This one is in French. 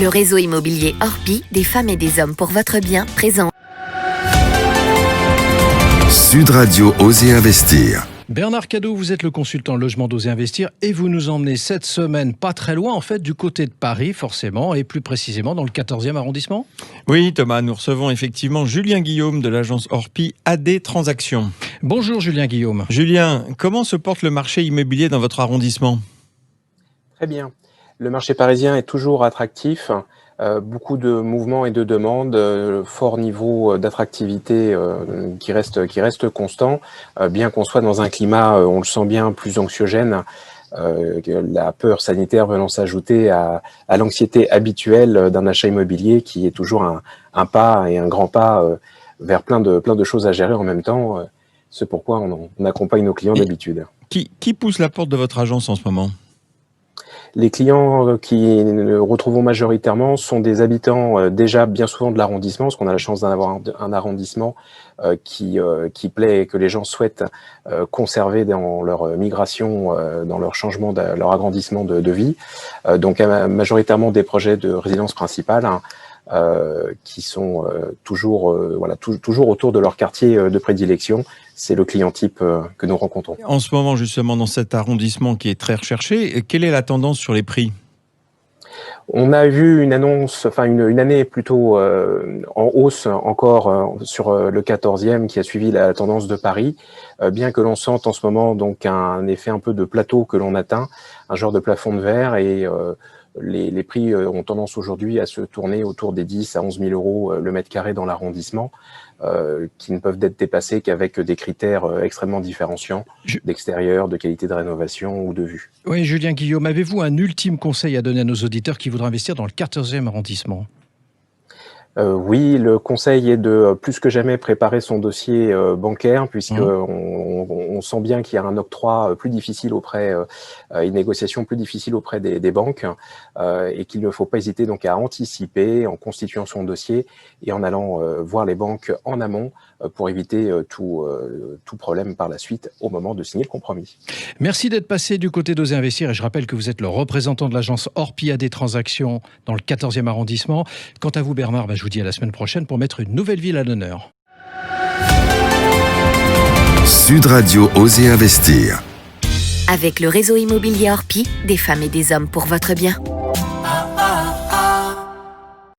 Le réseau immobilier Orpi, des femmes et des hommes pour votre bien, présent. Sud Radio Oser Investir. Bernard Cadot, vous êtes le consultant logement d'Oser Investir et vous nous emmenez cette semaine, pas très loin en fait, du côté de Paris forcément, et plus précisément dans le 14e arrondissement. Oui Thomas, nous recevons effectivement Julien Guillaume de l'agence Orpi AD Transactions. Bonjour Julien Guillaume. Julien, comment se porte le marché immobilier dans votre arrondissement ? Très bien. Le marché parisien est toujours attractif. Beaucoup de mouvements et de demandes, fort niveau d'attractivité qui reste constant, bien qu'on soit dans un climat, on le sent bien, plus anxiogène, la peur sanitaire venant s'ajouter à l'anxiété habituelle d'un achat immobilier qui est toujours un pas et un grand pas vers plein de choses à gérer en même temps. C'est pourquoi on accompagne nos clients d'habitude. Qui pousse la porte de votre agence en ce moment ? Les clients qui nous retrouvons majoritairement sont des habitants déjà bien souvent de l'arrondissement, parce qu'on a la chance d'avoir un arrondissement qui plaît et que les gens souhaitent conserver dans leur migration, dans leur changement, leur agrandissement de vie. Donc majoritairement des projets de résidence principale qui sont toujours autour de leur quartier de prédilection. C'est le client type que nous rencontrons. En ce moment, justement, dans cet arrondissement qui est très recherché, quelle est la tendance sur les prix ? On a vu une année plutôt en hausse encore sur le 14e qui a suivi la tendance de Paris, bien que l'on sente en ce moment donc un effet un peu de plateau que l'on atteint, un genre de plafond de verre et les prix ont tendance aujourd'hui à se tourner autour des 10 à 11 000 euros le mètre carré dans l'arrondissement, qui ne peuvent être dépassés qu'avec des critères extrêmement différenciants d'extérieur, de qualité de rénovation ou de vue. Oui, Julien Guillaume, avez-vous un ultime conseil à donner à nos auditeurs qui voudraient investir dans le 14e arrondissement ? Oui, le conseil est de plus que jamais préparer son dossier bancaire, puisque on sent bien qu'il y a un octroi plus difficile une négociation plus difficile auprès des banques, et qu'il ne faut pas hésiter donc à anticiper en constituant son dossier et en allant voir les banques en amont pour éviter tout problème par la suite au moment de signer le compromis. Merci d'être passé du côté d'Oser Investir et je rappelle que vous êtes le représentant de l'agence Orpi AD Transactions dans le 14e arrondissement. Quant à vous Bernard, je vous dis à la semaine prochaine pour mettre une nouvelle ville à l'honneur. Sud Radio Oser Investir. Avec le réseau immobilier Orpi, des femmes et des hommes pour votre bien.